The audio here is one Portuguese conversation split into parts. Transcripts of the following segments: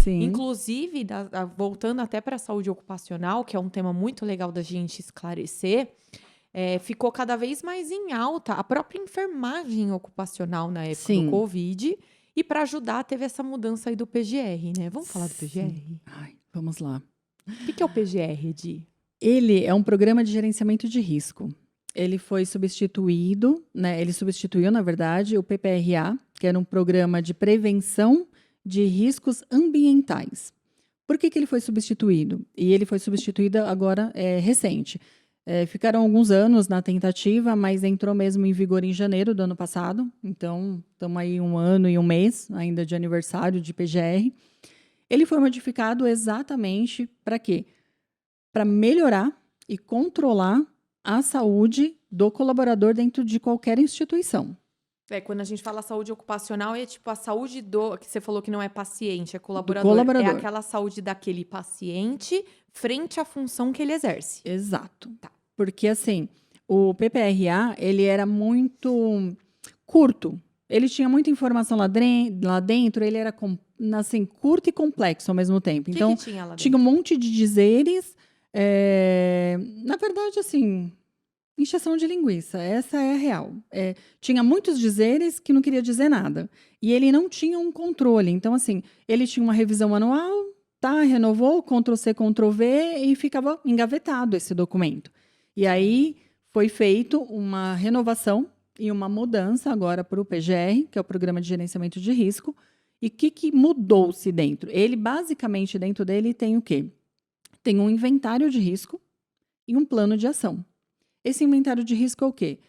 Sim, Inclusive, voltando até para a saúde ocupacional, que é um tema muito legal da gente esclarecer, ficou cada vez mais em alta a própria enfermagem ocupacional na época do sim, Covid, e para ajudar teve essa mudança aí do PGR, né? Vamos falar do sim. PGR? Ai, vamos lá. O que que é o PGR, Di? Ele é um programa de gerenciamento de risco. Ele foi substituído, né? Ele substituiu, na verdade, o PPRA, que era um programa de prevenção de riscos ambientais. Por que que ele foi substituído? E ele foi substituído agora, recente. Ficaram alguns anos na tentativa, mas entrou mesmo em vigor em janeiro do ano passado. Então, estamos aí 1 ano e 1 mês ainda de aniversário de PGR. Ele foi modificado exatamente para quê? Para melhorar e controlar a saúde do colaborador dentro de qualquer instituição. Quando a gente fala saúde ocupacional, é tipo a saúde do, que você falou que não é paciente, é Do colaborador. É colaborador. aquela saúde daquele paciente frente à função que ele exerce. Exato. Tá. Porque, assim, o PPRA, ele era muito curto. Ele tinha muita informação lá dentro, ele era, assim, curto e complexo ao mesmo tempo. O que Então, que tinha lá tinha um dentro? monte de dizeres. Na verdade, assim, encheção de linguiça, essa é a real. Tinha muitos dizeres que não queria dizer nada. E ele não tinha um controle. Então, assim, ele tinha uma revisão anual, tá, renovou, Ctrl+C, Ctrl+V, e ficava engavetado esse documento. E aí foi feito uma renovação e uma mudança agora para o PGR, que é o Programa de Gerenciamento de Risco. E o que mudou-se dentro? Ele, basicamente, dentro dele tem o quê? Tem um inventário de risco e um plano de ação. Esse inventário de risco é o quê?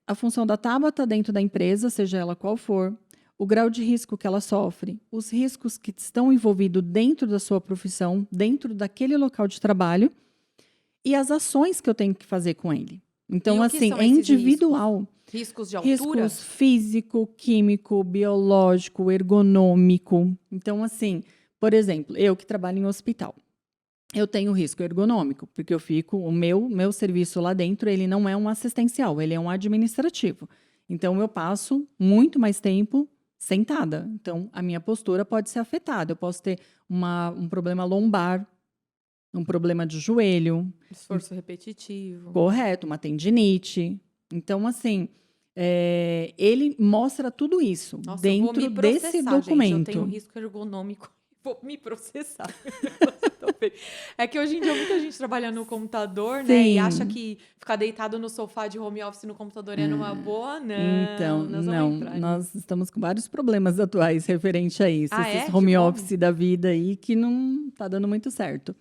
A função da Tabata dentro da empresa, seja ela qual for, o grau de risco que ela sofre, os riscos que estão envolvidos dentro da sua profissão, dentro daquele local de trabalho, e as ações que eu tenho que fazer com ele. E Então, o que assim, são é esses riscos? individual. Riscos de altura? Riscos físico, químico, biológico, ergonômico. Então, assim, por exemplo, eu que trabalho em hospital, eu tenho risco ergonômico, porque o meu serviço lá dentro, ele não é um assistencial, ele é um administrativo. Então, eu passo muito mais tempo sentada. Então, a minha postura pode ser afetada. Eu posso ter um problema lombar, um problema de joelho, Esforço repetitivo. correto, uma tendinite. Então, assim, ele mostra tudo isso Nossa, eu vou me dentro desse processar, gente. Eu tenho documento. risco ergonômico. Vou me processar. É que hoje em dia muita gente trabalha no computador, né? E acha Sim. que ficar deitado no sofá de home office no computador é numa boa. Então, Não, nós vamos não, entrar nisso. nós estamos com vários problemas atuais referente a isso, Ah, esses é? De home como? office da vida aí que não está dando muito certo.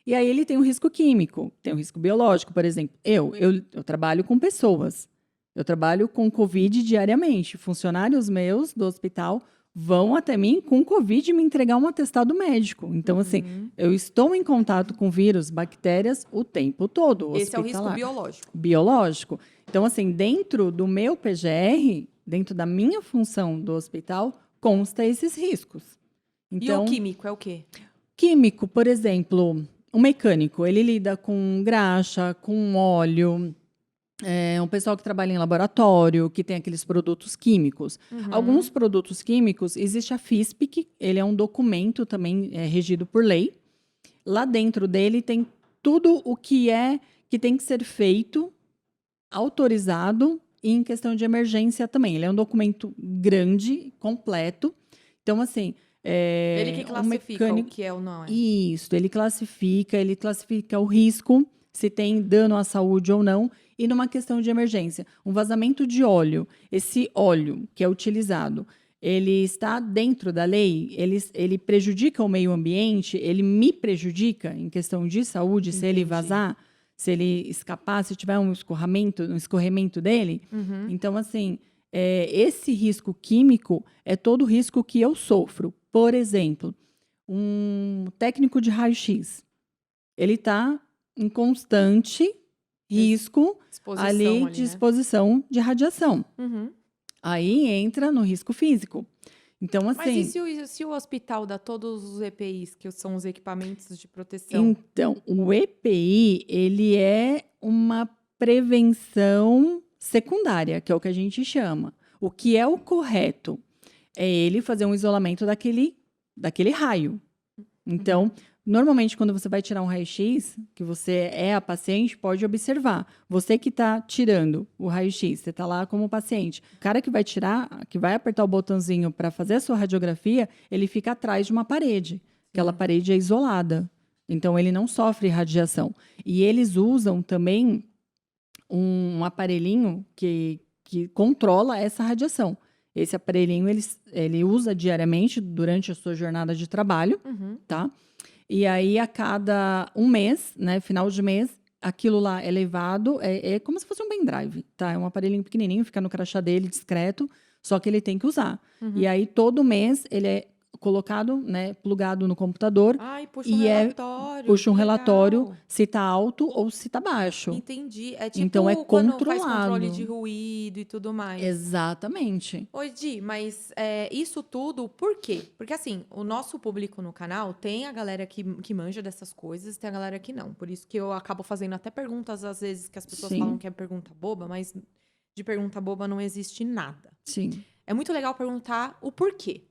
E aí ele tem um risco químico, tem um risco biológico, por exemplo. Eu trabalho com pessoas, eu trabalho com Covid diariamente. Funcionários meus do hospital vão até mim com Covid me entregar um atestado médico. Então, assim, Uhum. eu estou em contato com vírus, bactérias o tempo todo, Esse é o risco hospitalar, biológico. biológico. Então, assim, dentro do meu PGR, dentro da minha função do hospital, consta esses riscos. E o Então, químico é o quê? químico, por exemplo, o mecânico, ele lida com graxa, com óleo, um pessoal que trabalha em laboratório, que tem aqueles produtos químicos. Alguns produtos químicos, existe a FISPIC, ele é um documento também regido por lei. Lá dentro dele tem tudo o que tem que ser feito, autorizado e em questão de emergência também. Ele é um documento grande, completo. Então, assim, Ele que o classifica o mecânico. que é ou não é. Isso, ele classifica o risco, se tem dano à saúde ou não, e numa questão de emergência. Um vazamento de óleo, esse óleo que é utilizado, ele está dentro da lei, ele prejudica o meio ambiente, ele me prejudica em questão de saúde, se ele Entendi. vazar, se ele escapar, se tiver um escorrimento dele. Uhum. Então, assim, esse risco químico é todo o risco que eu sofro. Por exemplo, um técnico de raio-x, ele está em constante risco Exposição ali ali, de né? exposição de radiação. Uhum. Aí entra no risco físico. Então, Mas e assim, se o hospital dá todos os EPIs, que são os equipamentos de proteção? então, o EPI, ele é uma prevenção secundária, que é o que a gente chama. O que é o correto? É ele fazer um isolamento daquele daquele raio. Então, normalmente, quando você vai tirar um raio-x, que você é a paciente, pode observar. Você que está tirando o raio-x, você está lá como paciente. O cara que vai tirar, que vai apertar o botãozinho para fazer a sua radiografia, ele fica atrás de uma parede. Aquela parede é isolada. Então, ele não sofre radiação. E eles usam também um aparelhinho que controla essa radiação. Esse aparelhinho ele usa diariamente durante a sua jornada de trabalho, tá? E aí, a cada um mês, né, final de mês, aquilo lá é levado, é como se fosse um pendrive, tá? É um aparelhinho pequenininho, fica no crachá dele, discreto, só que ele tem que usar. E aí, todo mês, ele é colocado, né, plugado no computador. Ai, puxa um E relatório. puxa um que relatório legal. se tá alto ou se tá baixo. Entendi. É tipo Então, é quando faz controle controlado. de ruído e tudo mais. Exatamente. Oi, Di, mas isso tudo por quê? Porque assim, o nosso público no canal tem a galera que manja dessas coisas, tem a galera que não. Por isso que eu acabo fazendo até perguntas, às vezes, que as pessoas Sim. falam que é pergunta boba, mas de pergunta boba não existe nada. Sim. É muito legal perguntar o porquê.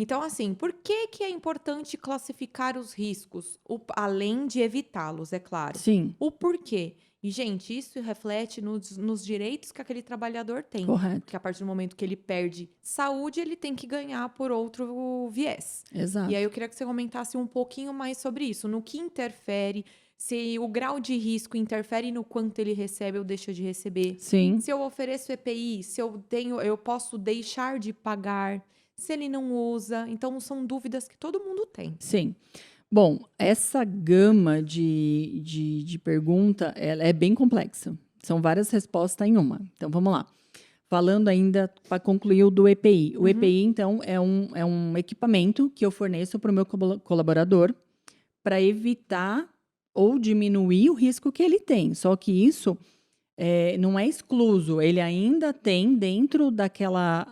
Então, assim, por que é importante classificar os riscos, além de evitá-los, é claro? Sim. O porquê? E, gente, isso reflete nos direitos que aquele trabalhador tem. Correto. Porque a partir do momento que ele perde saúde, ele tem que ganhar por outro viés. Exato. E aí eu queria que você comentasse um pouquinho mais sobre isso. No que interfere, se o grau de risco interfere no quanto ele recebe ou deixa de receber. Sim. Se eu ofereço EPI, se eu posso deixar de pagar, se ele não usa. Então, são dúvidas que todo mundo tem. Sim. Bom, essa gama de pergunta, ela é bem complexa. São várias respostas em uma. Então, vamos lá. Falando ainda, para concluir o do EPI. O EPI, então, é um equipamento que eu forneço para o meu colaborador para evitar ou diminuir o risco que ele tem. Só que isso não é excluso. Ele ainda tem, dentro daquela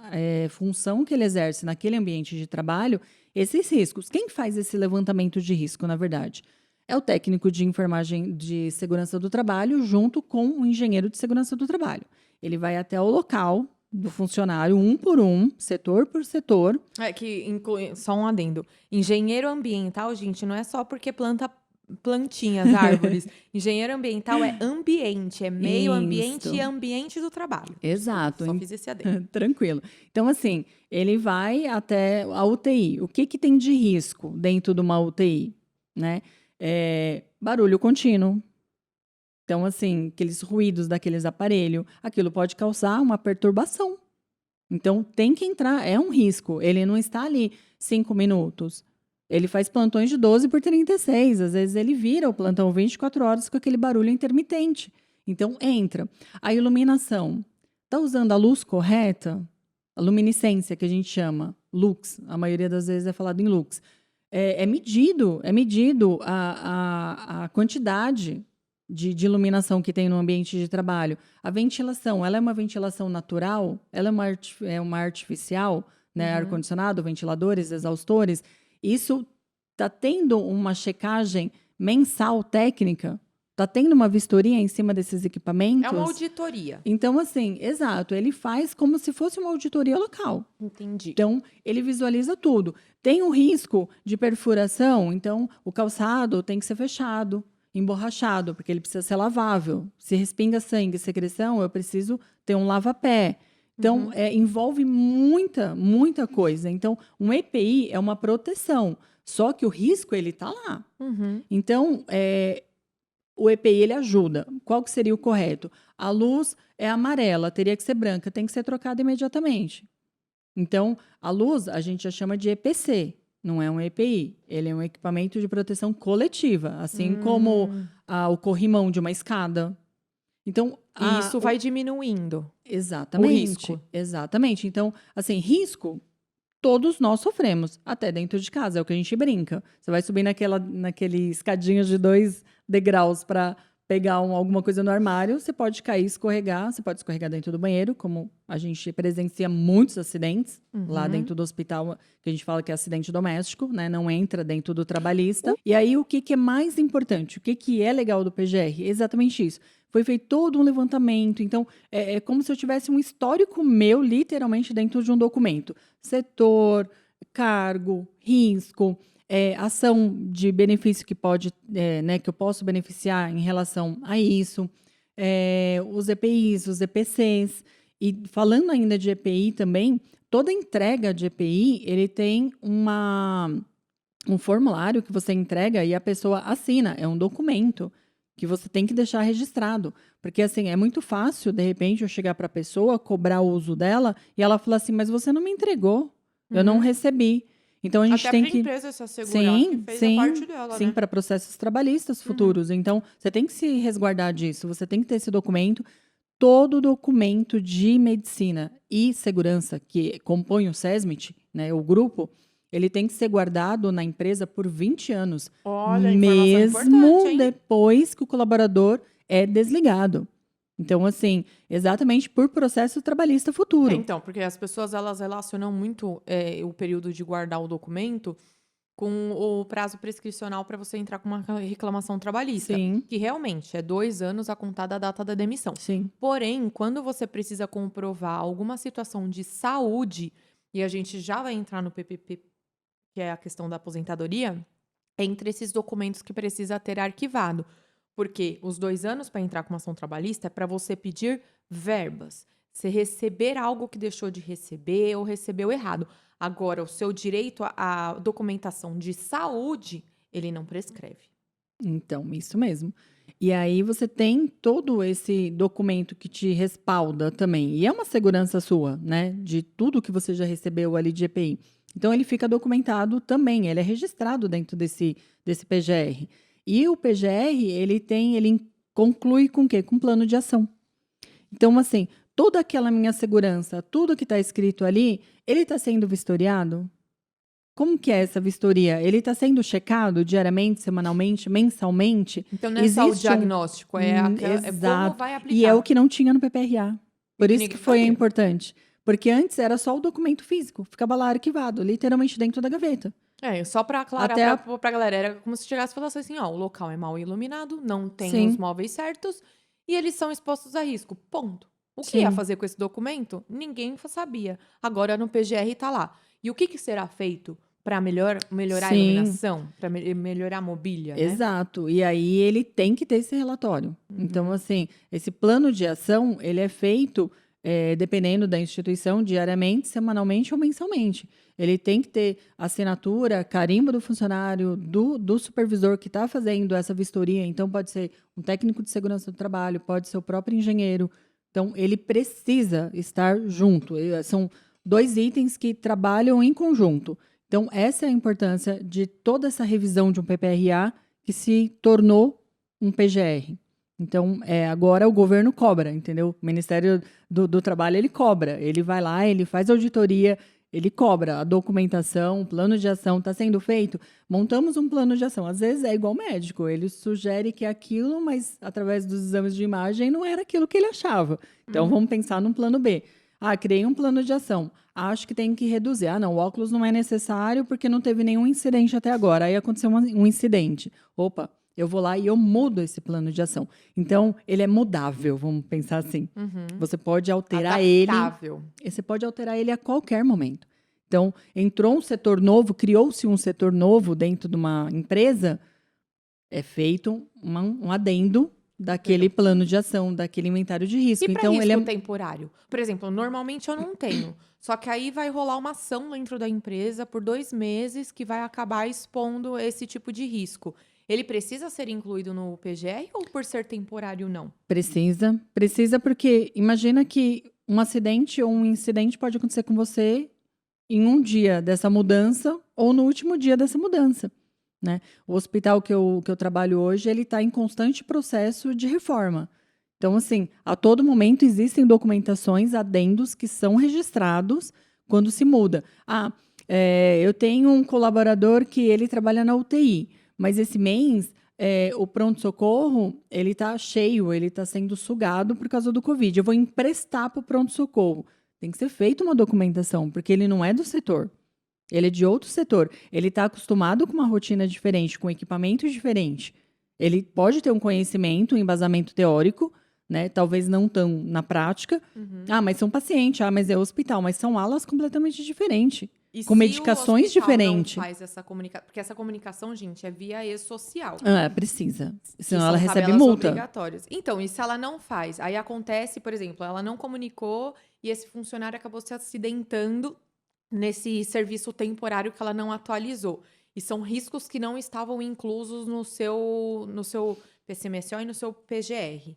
função que ele exerce naquele ambiente de trabalho, esses riscos. Quem faz esse levantamento de risco, na verdade? É o técnico de enfermagem de segurança do trabalho, junto com o engenheiro de segurança do trabalho. Ele vai até o local do funcionário, um por um, setor por setor. Que inclui, só um adendo. Engenheiro ambiental, gente, não é só porque planta plantinhas, árvores. Engenheiro ambiental é ambiente, é meio ambiente Isso. e ambiente do trabalho. Exato. Só fiz esse adendo. Tranquilo. Então, assim, ele vai até a UTI. O que tem de risco dentro de uma UTI? Né? Barulho contínuo. Então, assim, aqueles ruídos daqueles aparelhos, aquilo pode causar uma perturbação. Então, tem que entrar, é um risco. Ele não está ali 5 minutos. Ele faz plantões de 12 por 36. Às vezes, ele vira o plantão 24 horas com aquele barulho intermitente. Então, entra. A iluminação. Está usando a luz correta? A luminescência, que a gente chama, lux. A maioria das vezes é falado em lux. É medido a quantidade de iluminação que tem no ambiente de trabalho. A ventilação, ela é uma ventilação natural? Ela é uma artificial? Né? Ar-condicionado, ventiladores, exaustores. Isso está tendo uma checagem mensal técnica? Está tendo uma vistoria em cima desses equipamentos? É uma auditoria. Então, assim, exato. Ele faz como se fosse uma auditoria local. Entendi. Então, ele visualiza tudo. Tem o risco de perfuração, então o calçado tem que ser fechado, emborrachado, porque ele precisa ser lavável. Se respinga sangue, secreção, eu preciso ter um lava-pé. Então, envolve muita coisa. Então, um EPI é uma proteção, só que o risco, ele está lá. Então, o EPI, ele ajuda. Qual que seria o correto? A luz é amarela, teria que ser branca, tem que ser trocada imediatamente. Então, a luz, a gente já chama de EPC, não é um EPI. Ele é um equipamento de proteção coletiva, assim como o corrimão de uma escada. Então, E isso vai diminuindo. Exatamente. O risco. Exatamente. Então, assim, risco, todos nós sofremos, até dentro de casa, é o que a gente brinca. Você vai subir naquele escadinho de 2 degraus para pegar alguma coisa no armário, você pode cair, escorregar, você pode escorregar dentro do banheiro, como a gente presencia muitos acidentes lá dentro do hospital, que a gente fala que é acidente doméstico, né? Não entra dentro do trabalhista. E aí, o que é mais importante? O que é legal do PGR? Exatamente isso. Foi feito todo um levantamento, então é como se eu tivesse um histórico meu, literalmente, dentro de um documento. Setor, cargo, risco, ação de benefício que pode, né, que eu posso beneficiar em relação a isso, os EPIs, os EPCs. E falando ainda de EPI também, toda entrega de EPI, ele tem um formulário que você entrega e a pessoa assina, é um documento que você tem que deixar registrado. Porque, assim, é muito fácil, de repente, eu chegar para a pessoa, cobrar o uso dela, e ela falar assim, mas você não me entregou, eu não recebi. Então, a gente Até tem para a que... empresa se assegurar que fez a parte dela, Sim, né? para processos trabalhistas futuros. Então, você tem que se resguardar disso, você tem que ter esse documento. Todo documento de medicina e segurança que compõe o SESMIT, né, o grupo, ele tem que ser guardado na empresa por 20 anos, Olha, informação importante, mesmo hein? depois que o colaborador é desligado. Então, assim, exatamente por processo trabalhista futuro. Então, porque as pessoas elas relacionam muito o período de guardar o documento com o prazo prescricional para você entrar com uma reclamação trabalhista, Sim, que realmente é 2 anos a contar da data da demissão. sim, Porém, quando você precisa comprovar alguma situação de saúde, e a gente já vai entrar no PPP, que é a questão da aposentadoria, é entre esses documentos que precisa ter arquivado. Porque os 2 anos para entrar com uma ação trabalhista é para você pedir verbas. Você receber algo que deixou de receber ou recebeu errado. Agora, o seu direito à documentação de saúde, ele não prescreve. então, isso mesmo. E aí você tem todo esse documento que te respalda também. E é uma segurança sua, né? De tudo que você já recebeu ali de EPI. Então, ele fica documentado também. Ele é registrado dentro desse PGR. E o PGR, ele conclui com o quê? Com plano de ação. Então, assim, toda aquela minha segurança, tudo que está escrito ali, ele está sendo vistoriado? Como que é essa vistoria? Ele está sendo checado diariamente, semanalmente, mensalmente? Então, não é só o Existe um... diagnóstico, é como Exato. vai E é o aplicar. que não tinha no PPRA. E Por isso que ninguém foi fazia. importante. Porque antes era só o documento físico, ficava lá arquivado, literalmente dentro da gaveta. Só para aclarar Até a... pra galera, era como se chegasse e falasse assim, ó, o local é mal iluminado, não tem os Sim, móveis certos e eles são expostos a risco, ponto. O que ia sim, fazer com esse documento? Ninguém sabia. Agora no PGR tá lá. E o que será feito para melhorar a sim. iluminação, para melhorar a mobília, né? Exato. E aí ele tem que ter esse relatório. Então, Uhum. assim, esse plano de ação, ele é feito, dependendo da instituição, diariamente, semanalmente ou mensalmente. Ele tem que ter assinatura, carimbo do funcionário, do supervisor que está fazendo essa vistoria. Então, pode ser um técnico de segurança do trabalho, pode ser o próprio engenheiro. Então, ele precisa estar junto. São 2 itens que trabalham em conjunto. Então, essa é a importância de toda essa revisão de um PPRA que se tornou um PGR. Então, agora o governo cobra, entendeu? O Ministério do Trabalho, ele cobra. Ele vai lá, ele faz auditoria, ele cobra a documentação, o plano de ação está sendo feito. Montamos um plano de ação. Às vezes é igual médico, ele sugere que é aquilo, mas através dos exames de imagem não era aquilo que ele achava. Então, vamos pensar num plano B. Criei um plano de ação. Acho que tem que reduzir. Não, o óculos não é necessário porque não teve nenhum incidente até agora. Aí aconteceu um incidente. Opa, eu vou lá e eu mudo esse plano de ação. Então, ele é mudável, vamos pensar assim. Você pode alterar Adaptável. você pode alterar ele a qualquer momento. Então, entrou um setor novo, criou-se um setor novo dentro de uma empresa, é feito um adendo daquele plano de ação, daquele inventário de risco. E para Então, risco ele é temporário? Por exemplo, normalmente eu não tenho. Só que aí vai rolar uma ação dentro da empresa por 2 meses que vai acabar expondo esse tipo de risco. Ele precisa ser incluído no PGR ou por ser temporário não? Precisa porque imagina que um acidente ou um incidente pode acontecer com você em um dia dessa mudança ou no último dia dessa mudança, né? O hospital que eu trabalho hoje, ele está em constante processo de reforma. Então, assim, a todo momento existem documentações, adendos que são registrados quando se muda. Eu tenho um colaborador que ele trabalha na UTI, mas esse mês o pronto-socorro ele está cheio, ele está sendo sugado por causa do Covid. Eu vou emprestar para o pronto-socorro. Tem que ser feita uma documentação, porque ele não é do setor. Ele é de outro setor. Ele está acostumado com uma rotina diferente, com equipamento diferente. Ele pode ter um conhecimento, um embasamento teórico, né? Talvez não tão na prática. Ah, mas são pacientes, mas é hospital. Mas são alas completamente diferentes. E Com se medicações o hospital diferentes. não faz essa comunicação, porque essa comunicação, gente, é via e-social. Precisa. Que Senão são ela recebe tabelas multa. obrigatórias. Então, e se ela não faz? Aí acontece, por exemplo, ela não comunicou e esse funcionário acabou se acidentando nesse serviço temporário que ela não atualizou. E são riscos que não estavam inclusos no seu PCMSO e no seu PGR.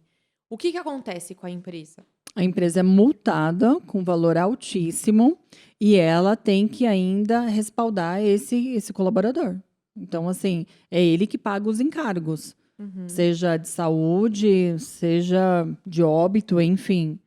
O que acontece com a empresa? A empresa é multada com valor altíssimo e ela tem que ainda respaldar esse colaborador. Então, assim, é ele que paga os encargos, seja de saúde, seja de óbito, enfim.